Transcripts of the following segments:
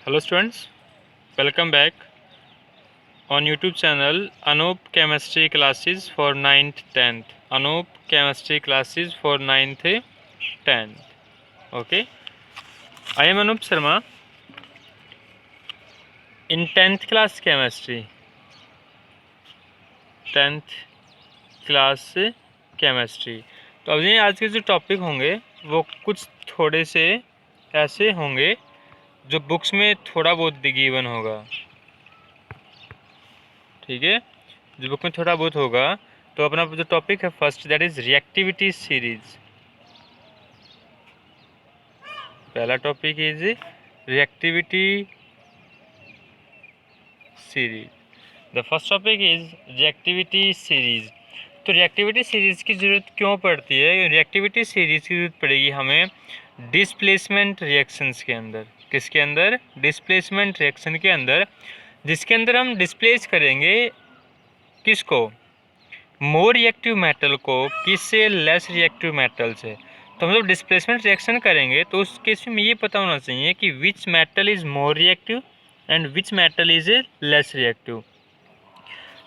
Hello students, welcome back on YouTube channel Anup Chemistry classes for 9th 10th. Anup Chemistry classes for 9th 10th. Okay, I am Anup Sharma in 10th class chemistry. 10th class chemistry. तो अब ये आज के जो topic होंगे वो कुछ थोड़े से ऐसे होंगे जो बुक्स में थोड़ा बहुत गिवन होगा, ठीक है। जो बुक में थोड़ा बहुत होगा तो अपना जो टॉपिक है first that is reactivity series. पहला topic is reactivity series. The first topic is reactivity series. तो रिएक्टिविटी सीरीज की ज़रूरत क्यों पड़ती है? रिएक्टिविटी सीरीज की ज़रूरत पड़ेगी हमें डिस्प्लेसमेंट रिएक्शंस के अंदर। किसके अंदर? डिस्प्लेसमेंट रिएक्शन के अंदर, जिसके अंदर हम डिस्प्लेस करेंगे किसको? मोर रिएक्टिव मेटल को किससे? लेस रिएक्टिव मेटल से। तो हम जब डिस्प्लेसमेंट रिएक्शन करेंगे तो उस केस में ये पता होना चाहिए कि which metal is more reactive and which metal is less reactive.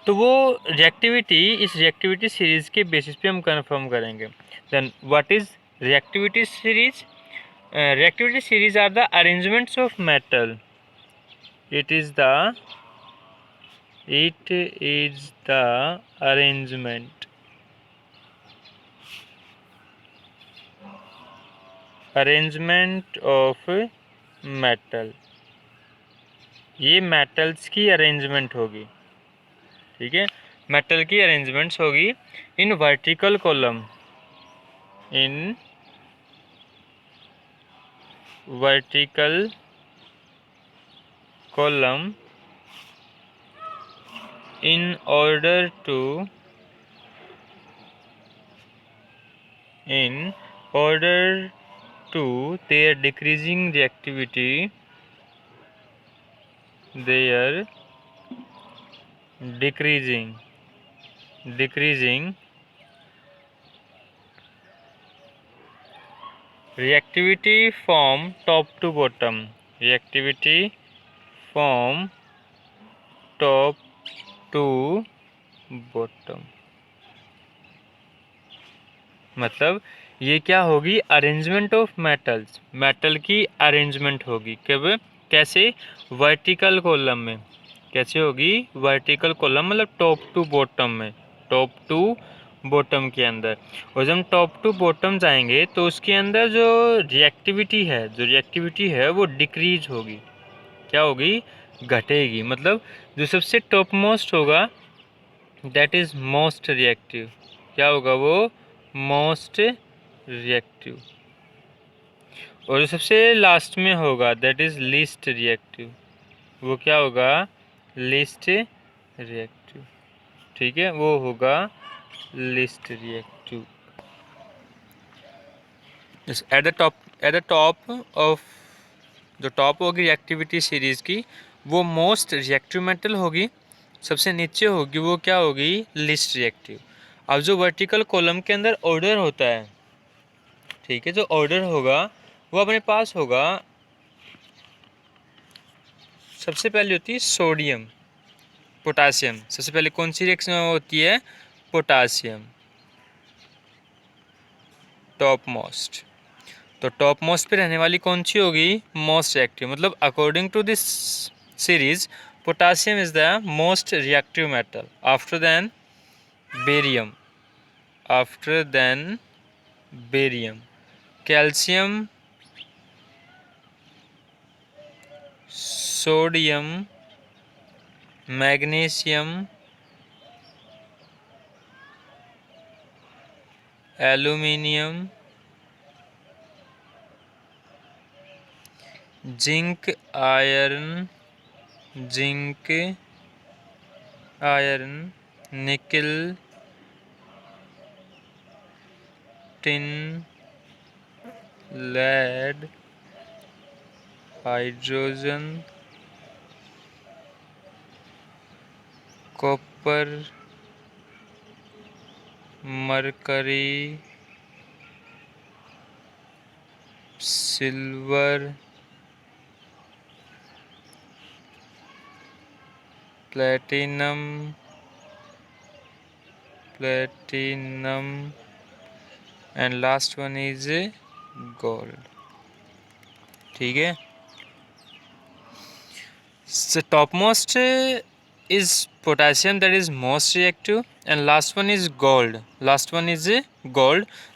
तो वो रिएक्टिविटी इस रिएक्टिविटी सीरीज के बेसिस पे हम कंफर्म करेंगे। Then what is reactivity series? Reactivity series are the arrangements of metal. It is the arrangement of metal. ये metals की arrangement होगी, ठीक है। मेटल की अरेंजमेंट्स होगी in vertical column, in vertical column in order to their decreasing reactivity, their decreasing reactivity from top to bottom, reactivity from top to bottom। मतलब ये क्या होगी? Arrangement of metals. मेटल की अरेंजमेंट होगी कब? कैसे? वर्टिकल कॉलम में। कैसे होगी? वर्टिकल कॉलम मतलब टॉप टू बॉटम में, टॉप टू बॉटम के अंदर। और जब हम टॉप टू बॉटम जाएंगे तो उसके अंदर जो रिएक्टिविटी है वो डिक्रीज होगी। क्या होगी? घटेगी। मतलब जो सबसे टॉप मोस्ट होगा दैट इज मोस्ट रिएक्टिव। क्या होगा वो? Most reactive. और जो सबसे लास्ट में होगा दैट इज लीस्ट रिएक्टिव। वो क्या होगा? लीस्ट रिएक्टिव, ठीक है। वो होगा least reactive. At the top of जो टॉप होगी रिएक्टिविटी सीरीज की वो मोस्ट रिएक्टिव मेटल होगी। सबसे नीचे होगी वो क्या होगी? Least reactive. अब जो वर्टिकल कॉलम के अंदर ऑर्डर होता है, ठीक है, जो ऑर्डर होगा वो अपने पास होगा। सबसे पहले होती है सोडियम पोटासियम। सबसे पहले कौन सी रिएक्शन होती है? Potassium, top most. तो टॉप मोस्ट पे रहने वाली कौन सी होगी? Most reactive. मतलब according to this series potassium is the most reactive metal after then barium, calcium, sodium, magnesium, aluminium, zinc iron, nickel, tin, lead, hydrogen, copper, mercury, silver, platinum and last one is gold. ठीक है, so topmost is potassium, that is most reactive, and last one is gold,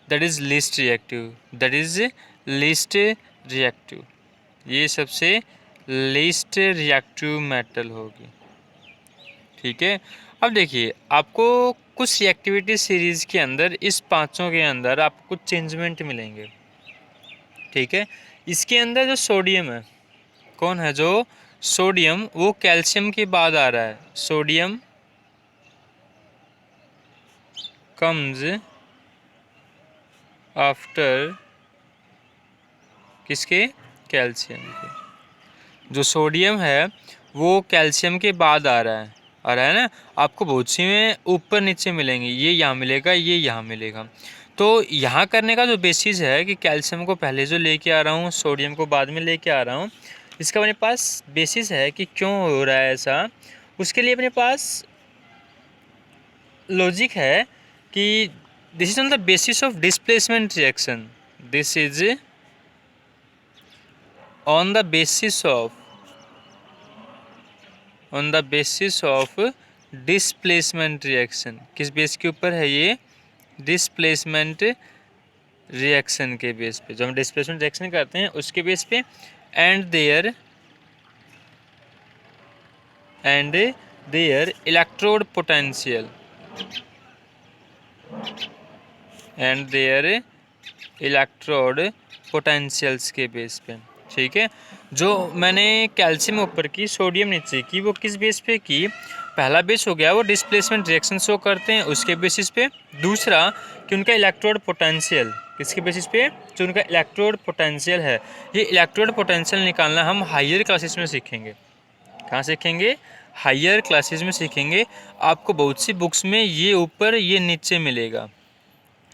that is least reactive, ये सबसे least reactive metal होगी। ठीक है, अब देखिए आपको कुछ रिएक्टिविटी सीरीज़ के अंदर, इस पांचों के अंदर आपको कुछ चेंजमेंट मिलेंगे। ठीक है, इसके अंदर जो सोडियम है, कौन है जो सोडियम, वो कैल्शियम के बाद आ रहा है। सोडियम कम्स आफ्टर किसके, कैल्शियम के। जो सोडियम है वो कैल्शियम के बाद आ रहा है ना। आपको बहुत सी में ऊपर नीचे मिलेंगे, ये यहाँ मिलेगा, ये यहाँ मिलेगा। तो यहाँ करने का जो बेसिस है कि कैल्शियम को पहले जो लेके आ रहा हूँ, सोडियम को बाद में लेके आ रहा हूँ, इसका मेरे पास बेसिस है कि क्यों हो रहा है ऐसा। उसके लिए अपने पास लॉजिक है कि this is on the basis of displacement reaction, this is on the basis of displacement reaction. किस बेस के ऊपर है ये, डिस्प्लेसमेंट रिएक्शन के बेस पे, जो हम डिस्प्लेसमेंट रिएक्शन करते हैं उसके बेस पे। And their electrode potential potentials के बेस पे। ठीक है, जो मैंने कैल्शियम ऊपर की, सोडियम नीचे की, वो किस बेस पे की, पहला बेस हो गया वो डिस्प्लेसमेंट रिएक्शन शो करते हैं उसके बेसिस पे। दूसरा कि उनका इलेक्ट्रोड पोटेंशियल, किसके बेसिस पे, जो उनका इलेक्ट्रोड पोटेंशियल है। ये इलेक्ट्रोड पोटेंशियल निकालना हम हायर क्लासेस में सीखेंगे। कहाँ सीखेंगे, हायर क्लासेस में सीखेंगे। आपको बहुत सी बुक्स में ये ऊपर ये नीचे मिलेगा,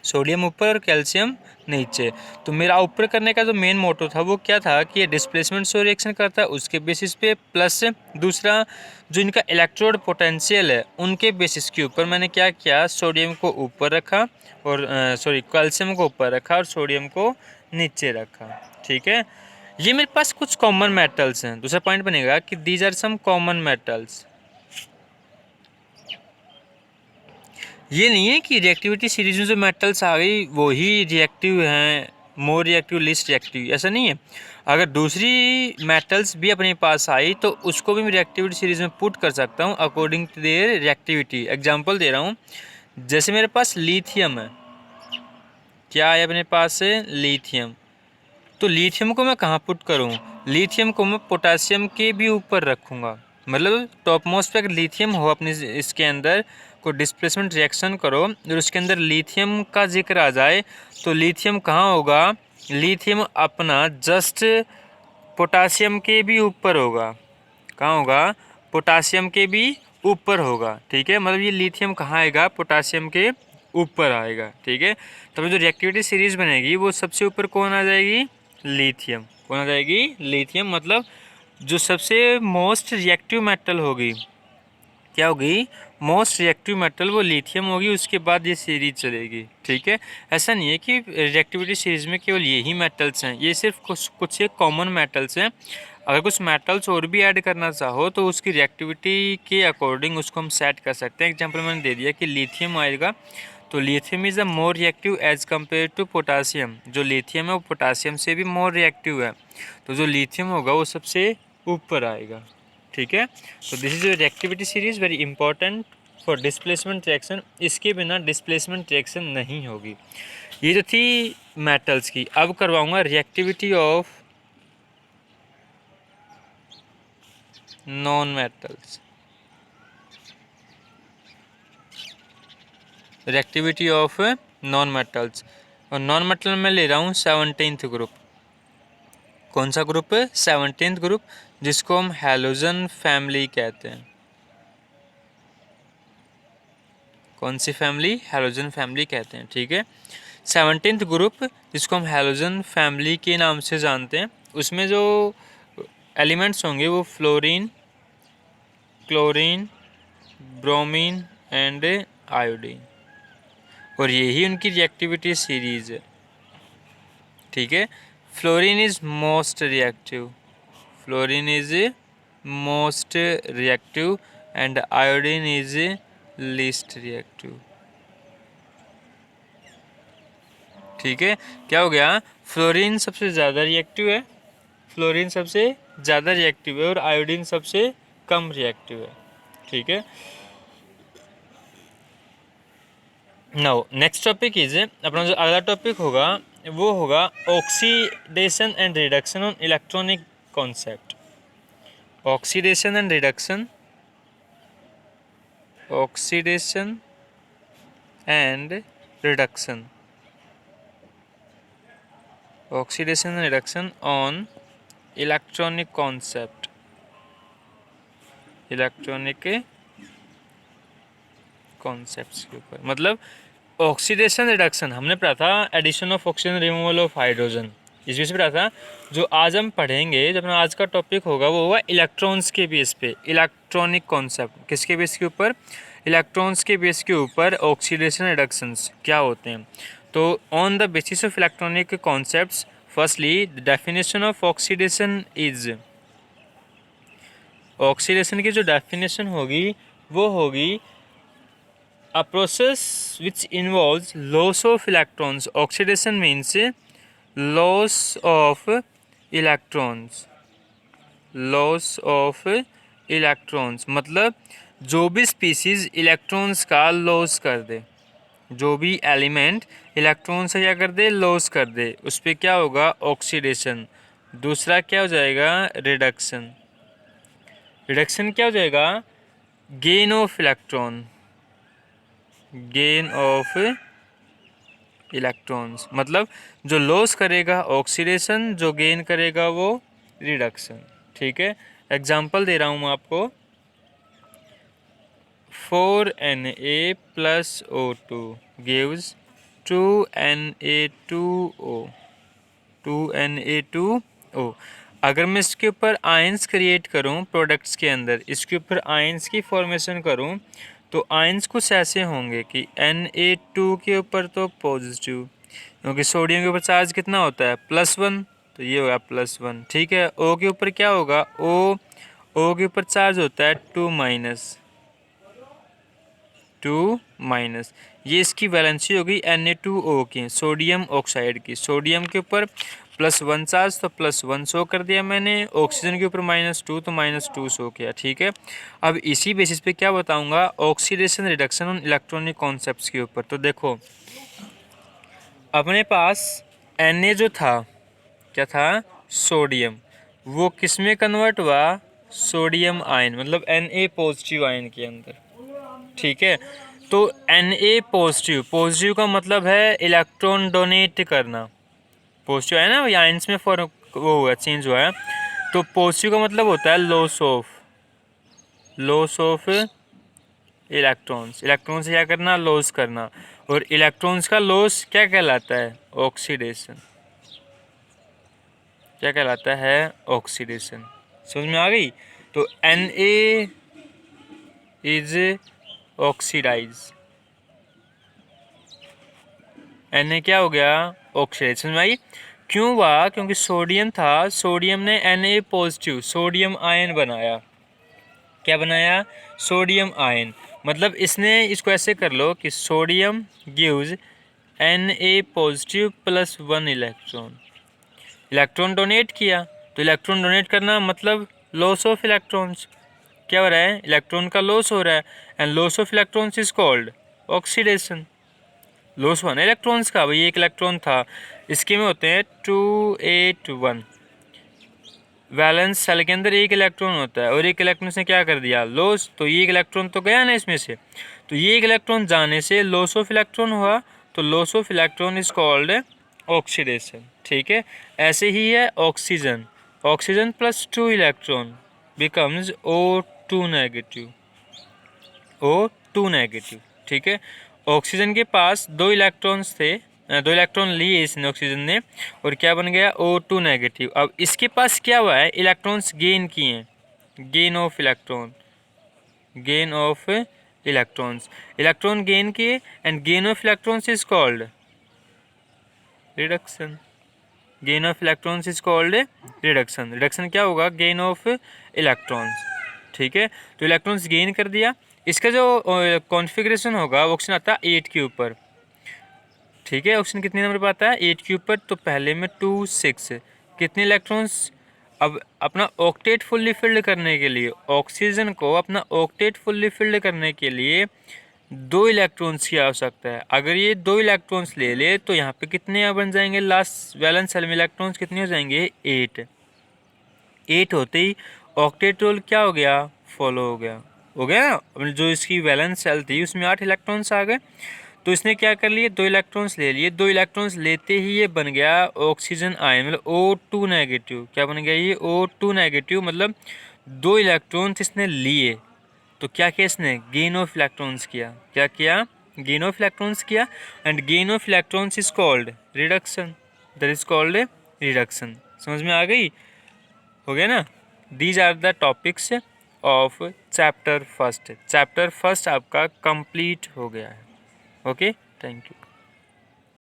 सोडियम ऊपर और कैल्शियम नीचे। तो मेरा ऊपर करने का जो मेन मोटो था वो क्या था कि ये डिस्प्लेसमेंट से रिएक्शन करता है उसके बेसिस पे, प्लस दूसरा जो इनका इलेक्ट्रोड पोटेंशियल है उनके बेसिस के ऊपर मैंने क्या किया, सोडियम को ऊपर रखा और कैल्शियम को ऊपर रखा और सोडियम को नीचे रखा। ठीक है, ये मेरे पास कुछ कॉमन मेटल्स हैं। दूसरा पॉइंट बनेगा कि these are some common metals. ये नहीं है कि रिएक्टिविटी सीरीज में जो मेटल्स आ गई वो ही रिएक्टिव हैं, मोर रिएक्टिव लिस्ट रिएक्टिव, ऐसा नहीं है। अगर दूसरी मेटल्स भी अपने पास आई तो उसको भी मैं रिएक्टिविटी सीरीज में पुट कर सकता हूँ according to their reactivity. Example दे रहा हूँ, जैसे मेरे पास लिथियम है, क्या है अपने पास है, लिथियम। तो लिथियम को मैं कहाँ पुट करूँ, लिथियम को मैं पोटासियम के भी ऊपर रखूँगा। मतलब टॉप मोस्ट पे अगर लिथियम हो अपने इसके अंदर को डिस्प्लेसमेंट रिएक्शन करो और उसके अंदर लिथियम का जिक्र आ जाए तो लिथियम कहाँ होगा, लिथियम अपना जस्ट पोटासियम के भी ऊपर होगा। कहाँ होगा, पोटासियम के भी ऊपर होगा। ठीक है, मतलब ये लिथियम कहाँ आएगा, पोटासियम के ऊपर आएगा। ठीक है, तब जो रिएक्टिविटी सीरीज बनेगी वो सबसे ऊपर कौन आ जाएगी, लिथियम। कौन आ जाएगी, लिथियम। मतलब जो सबसे मोस्ट रिएक्टिव मेटल होगी, क्या होगी, मोस्ट रिएक्टिव मेटल वो लिथियम होगी, उसके बाद ये सीरीज चलेगी। ठीक है, ऐसा नहीं है कि रिएक्टिविटी सीरीज में केवल यही मेटल्स हैं, ये सिर्फ कुछ एक कॉमन मेटल्स हैं। अगर कुछ मेटल्स और भी ऐड करना चाहो तो उसकी रिएक्टिविटी के अकॉर्डिंग उसको हम सेट कर सकते हैं। एग्जांपल मैंने दे दिया कि लिथियम आएगा तो lithium is a more reactive as compare to potassium. जो लिथियम है वो पोटासियम से भी मोर रिएक्टिव है, तो जो लिथियम होगा वो सबसे ऊपर आएगा। ठीक है, तो this is reactivity series very important for displacement reaction. इसके बिना डिस्प्लेसमेंट रिएक्शन नहीं होगी। ये जो थी मेटल्स की, अब करवाऊंगा reactivity of non metals. Reactivity of non metals, और नॉन मेटल में ले रहा हूँ 17th ग्रुप। कौन सा ग्रुप है, 17th ग्रुप, जिसको हम हैलोजन फैमिली कहते हैं। कौन सी फैमिली, हैलोजन फैमिली कहते हैं। ठीक है, 17th ग्रुप जिसको हम हैलोजन फैमिली के नाम से जानते हैं, उसमें जो एलिमेंट्स होंगे वो fluorine, chlorine, bromine and iodine, और यही उनकी रिएक्टिविटी सीरीज है। ठीक है, fluorine is most reactive, fluorine is most reactive and iodine is least reactive. ठीक है, क्या हो गया, फ्लोरीन सबसे ज़्यादा रिएक्टिव है, फ्लोरीन सबसे ज़्यादा रिएक्टिव है और आयोडीन सबसे कम रिएक्टिव है। ठीक है, नाउ नेक्स्ट टॉपिक इज, अपना जो अगला टॉपिक होगा वो होगा oxidation and reduction on electronic concept. Oxidation and reduction, oxidation and reduction, oxidation and reduction on electronic concept, electronic concepts के ऊपर। मतलब ऑक्सीडेशन रिडक्शन हमने पढ़ा था, addition of oxygen, removal of hydrogen, इस विषय पे पढ़ा था। जो आज हम पढ़ेंगे, जो अपना आज का टॉपिक होगा वो होगा इलेक्ट्रॉन्स के बेस पे, इलेक्ट्रॉनिक कॉन्सेप्ट। किसके बेस के ऊपर, इलेक्ट्रॉन्स के बेस के ऊपर ऑक्सीडेशन रिडक्शंस क्या होते हैं। तो on the basis of electronic concepts, firstly the definition of oxidation is, oxidation की जो डेफिनेशन होगी वो होगी a process which involves loss of electrons. Oxidation means loss of electrons, loss of electrons, मतलब जो भी स्पीसीज इलेक्ट्रॉन्स का loss कर दे, जो भी एलिमेंट इलेक्ट्रॉन से क्या कर दे, लॉस कर दे, उस पर क्या होगा, ऑक्सीडेशन। दूसरा क्या हो जाएगा, रिडक्शन। रिडक्शन क्या हो जाएगा, gain of electron, gain of electrons, मतलब जो लॉस करेगा ऑक्सीडेशन, जो गेन करेगा वो रिडक्शन। ठीक है, एग्जांपल दे रहा हूँ मैं आपको, 4Na plus O2 gives 2Na2O, 2Na2O। अगर मैं इसके ऊपर आयंस क्रिएट करूँ प्रोडक्ट्स के अंदर, इसके ऊपर आयंस की फॉर्मेशन करूँ, तो आयंस कुछ ऐसे होंगे कि Na2 के ऊपर तो पॉजिटिव, क्योंकि सोडियम के ऊपर चार्ज कितना होता है, +1, तो ये होगा +1। ठीक है, O के ऊपर क्या होगा, O के ऊपर चार्ज होता है 2-, ये इसकी वैलेंसी होगी Na2O की, सोडियम ऑक्साइड की। सोडियम के ऊपर +1 चार्ज, तो +1 शो कर दिया मैंने, ऑक्सीजन के ऊपर -2, तो -2 शो किया। ठीक है, अब इसी बेसिस पे क्या बताऊंगा, oxidation reduction on electronic concepts के ऊपर। तो देखो अपने पास Na जो था, क्या था, सोडियम, वो किस में कन्वर्ट हुआ, सोडियम आयन, मतलब Na पॉजिटिव आयन के अंदर। ठीक है, तो Na पॉजिटिव, पॉजिटिव का मतलब है इलेक्ट्रॉन डोनेट करना, पॉजिटिव है ना, आयंस में फॉर वो हुआ, चेंज हुआ है। तो पॉजिटिव का मतलब होता है लॉस ऑफ इलेक्ट्रॉन्स, इलेक्ट्रॉन से क्या करना, लॉस करना, और इलेक्ट्रॉन्स का लॉस क्या कहलाता है, ऑक्सीडेशन, क्या कहलाता है, ऑक्सीडेशन। समझ में आ गई। तो Na इज ऑक्सीडाइज, Na क्या हो गया, ऑक्सीडाइज। समझ में आई, क्यों हुआ, क्योंकि सोडियम था, सोडियम ने Na पॉजिटिव सोडियम आयन बनाया, क्या बनाया, सोडियम आयन। मतलब इसने, इसको ऐसे कर लो कि sodium gives Na positive +1 electron, electron donate किया, तो इलेक्ट्रॉन डोनेट करना मतलब लॉस ऑफ इलेक्ट्रॉन्स, क्या हो रहा है, इलेक्ट्रॉन का लॉस हो रहा है, and loss of electrons is called oxidation. Loss हुआ ना इलेक्ट्रॉन्स का, भाई एक इलेक्ट्रॉन था, इसके में होते हैं 281, वैलेंस सेल के अंदर एक इलेक्ट्रॉन होता है, और एक इलेक्ट्रॉन से क्या कर दिया, लॉस, तो ये एक इलेक्ट्रॉन तो गया ना इसमें से, तो ये एक इलेक्ट्रॉन जाने से लॉस ऑफ इलेक्ट्रॉन हुआ, तो loss of electron is called oxidation. ठीक है, ऐसे ही है oxygen, oxygen +2 electron becomes O2 negative, O2 negative. ठीक है, ऑक्सीजन के पास 2 इलेक्ट्रॉन्स थे, 2 इलेक्ट्रॉन लिए इसने, ऑक्सीजन ने, और क्या बन गया, O2 नेगेटिव। अब इसके पास क्या हुआ है, इलेक्ट्रॉन्स गेन किए हैं, gain of electron, gain of electrons. Electron gain किए and gain of electrons is called reduction. Gain of electrons is called reduction. reduction क्या होगा? gain of electrons. ठीक है, तो इलेक्ट्रॉन्स गेन कर दिया। इसका जो कॉन्फ़िगरेशन होगा वो ऑप्शन आता है 8 के ऊपर। ठीक है, ऑप्शन कितने नंबर पर आता है? 8 के ऊपर। तो पहले में 2 6 कितने इलेक्ट्रॉन्स? अब अपना ऑक्टेट फुल्ली फिल्ड करने के लिए, ऑक्सीजन को अपना ऑक्टेट फुल्ली फिल्ड करने के लिए 2 इलेक्ट्रॉन्स की आवश्यकता है। अगर ये 2 इलेक्ट्रॉन्स ले ले तो यहाँ पे कितने बन जाएंगे? लास्ट वैलेंस सेल में इलेक्ट्रॉन्स कितने हो जाएंगे? 8। 8 होते ही ऑक्टेट रोल क्या हो गया? फॉलो हो गया ना। जो इसकी वैलेंस सेल थी उसमें 8 इलेक्ट्रॉन्स आ गए, तो इसने क्या कर लिए? 2 इलेक्ट्रॉन्स ले लिए। 2 इलेक्ट्रॉन्स लेते ही ये बन गया ऑक्सीजन आयन, मतलब O2 नेगेटिव। क्या बन गया ये? O2 नेगेटिव, मतलब 2 इलेक्ट्रॉन्स इसने लिए। तो क्या किया इसने? गेन ऑफ इलेक्ट्रॉन्स किया। क्या किया? गेन ऑफ इलेक्ट्रॉन्स किया। And gain of electrons is called reduction. That is called reduction. समझ में आ गई? हो गया ना। These are the topics of chapter first. Chapter first आपका कंप्लीट हो गया है। Okay, thank you.